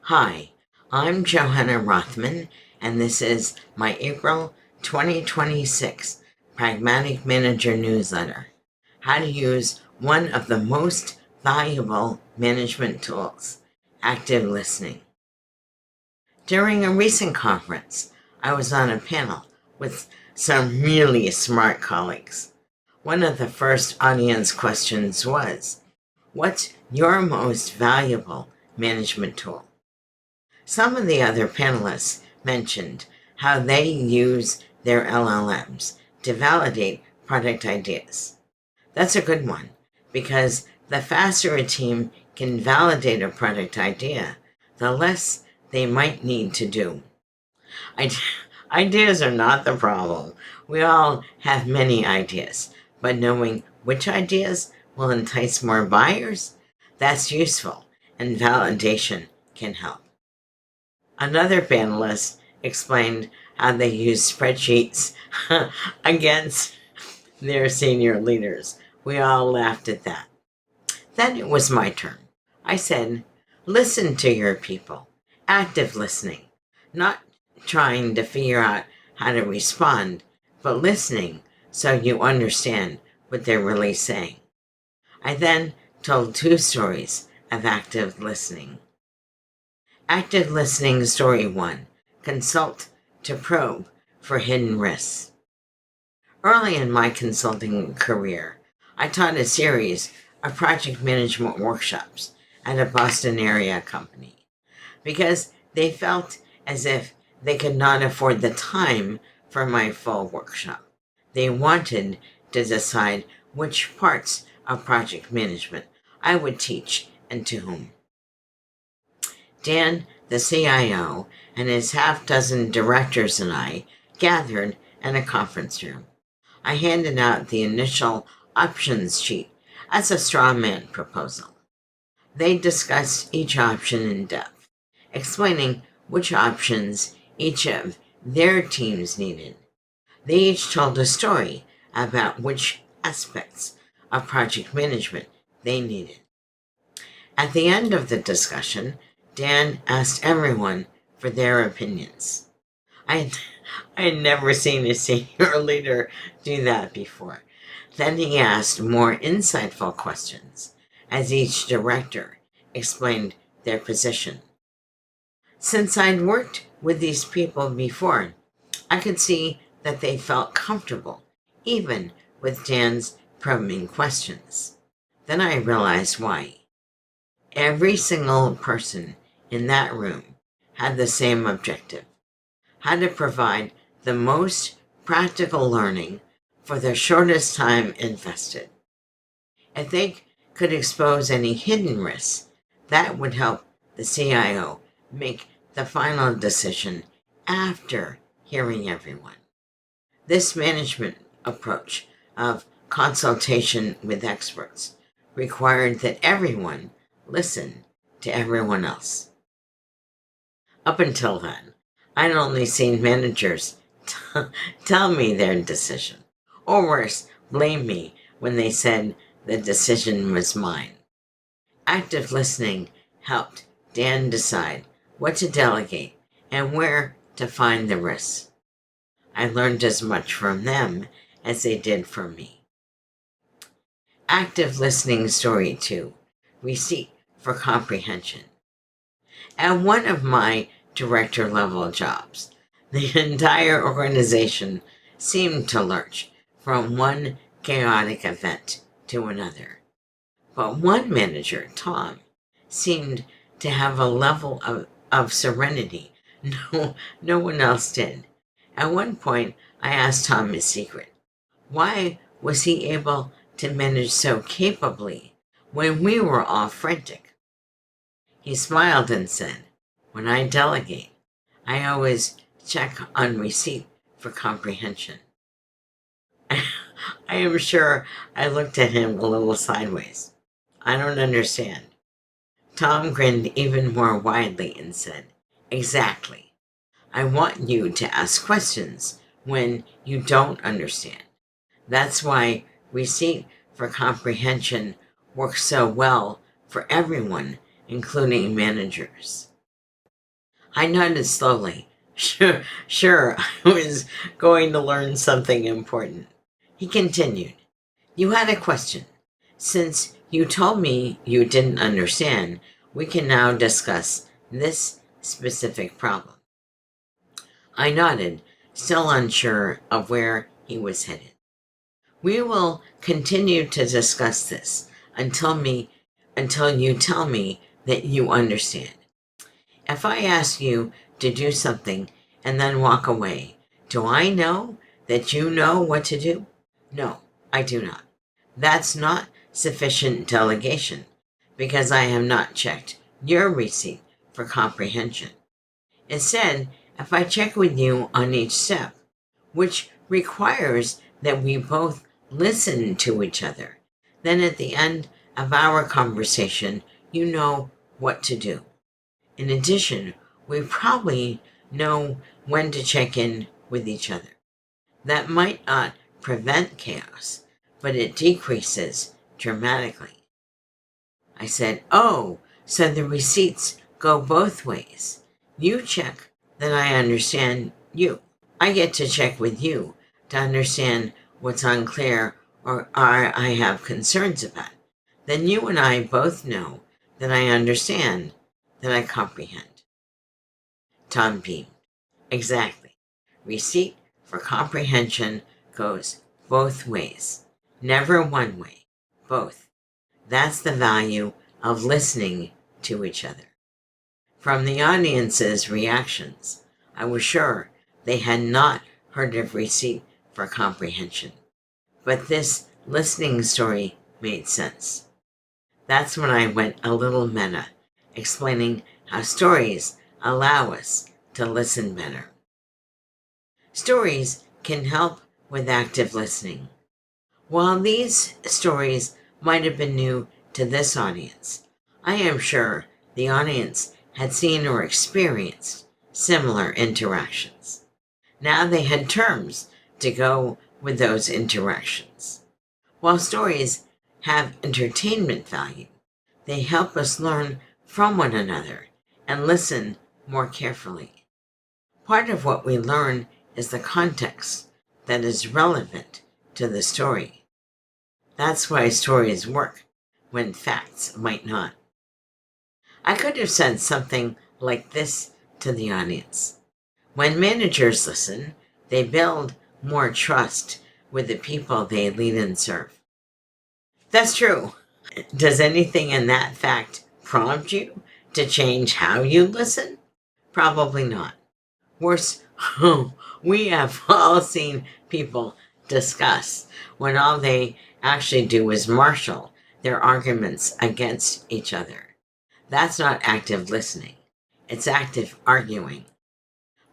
Hi, I'm Johanna Rothman, and this is my April 2026 Pragmatic Manager newsletter. How to use one of the most valuable management tools, active listening. During a recent conference, I was on a panel with some really smart colleagues. One of the first audience questions was, what's your most valuable management tool? Some of the other panelists mentioned how they use their LLMs to validate product ideas. That's a good one, because the faster a team can validate a product idea, the less they might need to do. Ideas are not the problem. We all have many ideas, but knowing which ideas will entice more buyers, that's useful, and validation can help. Another panelist explained how they use spreadsheets against their senior leaders. We all laughed at that. Then it was my turn. I said, listen to your people. Active listening. Not trying to figure out how to respond, but listening so you understand what they're really saying. I then told two stories of active listening. Active listening story 1. Consult to probe for hidden risks. Early in my consulting career, I taught a series of project management workshops at a Boston area company because they felt as if they could not afford the time for my full workshop. They wanted to decide which parts of project management I would teach and to whom. Dan, the CIO, and his half-dozen directors and I gathered in a conference room. I handed out the initial options sheet as a straw man proposal. They discussed each option in depth, explaining which options each of their teams needed. They each told a story about which aspects of project management they needed. At the end of the discussion, Dan asked everyone for their opinions. I had never seen a senior leader do that before. Then he asked more insightful questions as each director explained their position. Since I'd worked with these people before, I could see that they felt comfortable, even with Dan's probing questions. Then I realized why. Every single person in that room had the same objective: how to provide the most practical learning for the shortest time invested. If they could expose any hidden risks, that would help the CIO make the final decision after hearing everyone. This management approach of consultation with experts required that everyone listen to everyone else. Up until then, I'd only seen managers tell me their decision, or worse, blame me when they said the decision was mine. Active listening helped Dan decide what to delegate and where to find the risks. I learned as much from them as they did from me. Active listening story 2. Receipt for comprehension. At one of my director level jobs, the entire organization seemed to lurch from one chaotic event to another. But one manager, Tom, seemed to have a level of serenity no one else did. At one point, I asked Tom his secret. Why was he able to manage so capably when we were all frantic? He smiled and said, when I delegate, I always check on receipt for comprehension. I am sure I looked at him a little sideways. I don't understand. Tom grinned even more widely and said, exactly. I want you to ask questions when you don't understand. That's why receipt for comprehension works so well for everyone, including managers. I nodded slowly. Sure, I was going to learn something important. He continued, "You had a question. Since you told me you didn't understand, we can now discuss this specific problem." I nodded, still unsure of where he was headed. "We will continue to discuss this until you tell me that you understand. If I ask you to do something and then walk away, do I know that you know what to do? No, I do not. That's not sufficient delegation, because I have not checked your receipt for comprehension. Instead, if I check with you on each step, which requires that we both listen to each other, then at the end of our conversation, you know what to do. In addition, we probably know when to check in with each other. That might not prevent chaos, but it decreases dramatically." I said, "Oh, so the receipts go both ways. You check that I understand you. I get to check with you to understand what's unclear or I have concerns about. Then you and I both know that I understand, that I comprehend." Tom beamed. "Exactly. Receipt for comprehension goes both ways. Never one way. Both. That's the value of listening to each other." From the audience's reactions, I was sure they had not heard of receipt for comprehension. But this listening story made sense. That's when I went a little meta, explaining how stories allow us to listen better. Stories can help with active listening. While these stories might have been new to this audience, I am sure the audience had seen or experienced similar interactions. Now they had terms to go with those interactions. While stories have entertainment value, they help us learn from one another and listen more carefully. Part of what we learn is the context that is relevant to the story. That's why stories work when facts might not. I could have said something like this to the audience. When managers listen, they build more trust with the people they lead and serve. That's true. Does anything in that fact prompt you to change how you listen? Probably not. Worse, we have all seen people discuss when all they actually do is marshal their arguments against each other. That's not active listening. It's active arguing.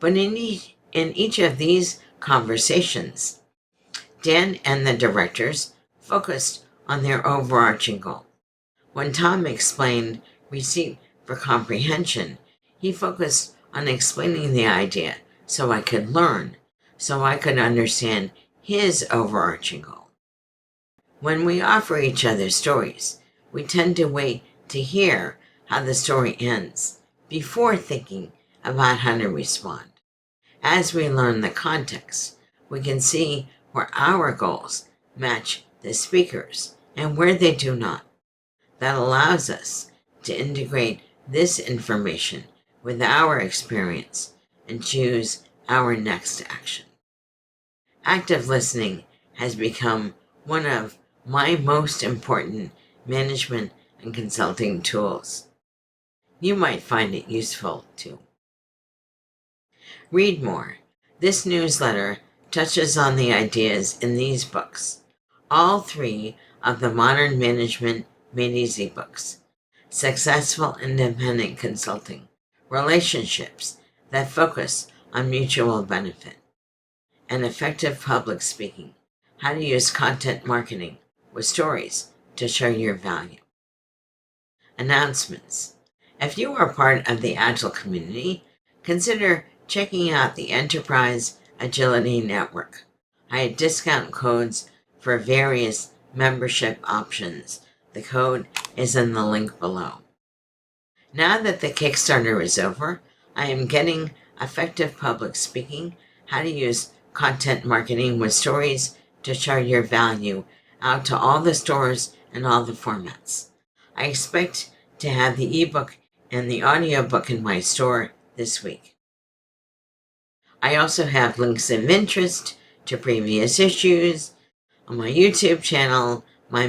But in each of these conversations, Dan and the directors focused on their overarching goal. When Tom explained receipt for comprehension, he focused on explaining the idea so I could learn, so I could understand his overarching goal. When we offer each other stories, we tend to wait to hear how the story ends before thinking about how to respond. As we learn the context, we can see where our goals match the speaker's and where they do not. That allows us to integrate this information with our experience and choose our next action. Active listening has become one of my most important management and consulting tools. You might find it useful too. Read more. This newsletter touches on the ideas in these books, all three of the Modern Management Made Easy books: Successful Independent Consulting, Relationships that Focus on Mutual Benefit, and Effective Public Speaking, How to Use Content Marketing with Stories to Show Your Value. Announcements. If you are part of the Agile community, consider checking out the Enterprise Agility Network. I have discount codes for various membership options. The code is in the link below. Now that the Kickstarter is over, I am getting effective public speaking, how to use content marketing with stories to show your value out to all the stores and all the formats. I expect to have the ebook and the audiobook in my store this week. I also have links of interest to previous issues on my YouTube channel, my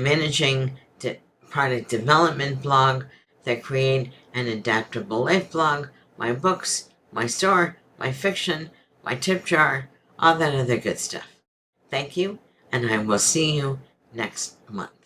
product development blog, the Create an Adaptable Life blog, my books, my store, my fiction, my tip jar, all that other good stuff. Thank you, and I will see you next month.